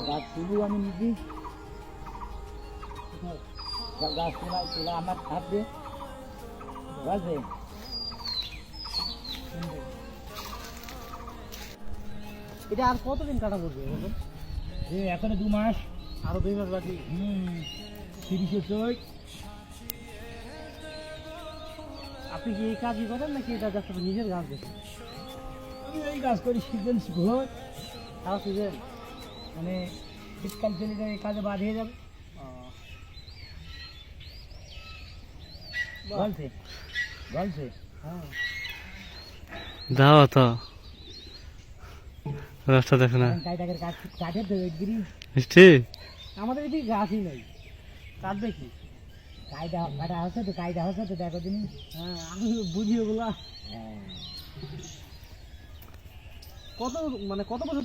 গাছ তুলু আমি নিজেই গাছ তোলা আমার থাকবে বুঝলে। এটা আর কতদিন কাটা পড়বে এখনো 2 মাস, আরো 2 মাস বাকি। 30 চৈত। আপনি কি এই কাজই করেন নাকি এটা জাস্ট নিজের গাছ দেখেন? আমি এই কাজ করি সিজন ঘর, সারা সিজন মানে শীতকাল চলে যায় এই কাজে বাদ হয়ে যাবে বলছে বলছে। হ্যাঁ যাও তো রাস্তা দেখে না কাইটাকের কাজ কাঠের তো গিরি মিষ্টি আমাদের এদিকে গাছই নাই, কাটবে কি? কায়দা কাটা হচ্ছে তো, কায়দা হচ্ছে তো দেখো তুমি। হ্যাঁ আমি বুঝি ওগুলা। হ্যাঁ কত মানে কত বছর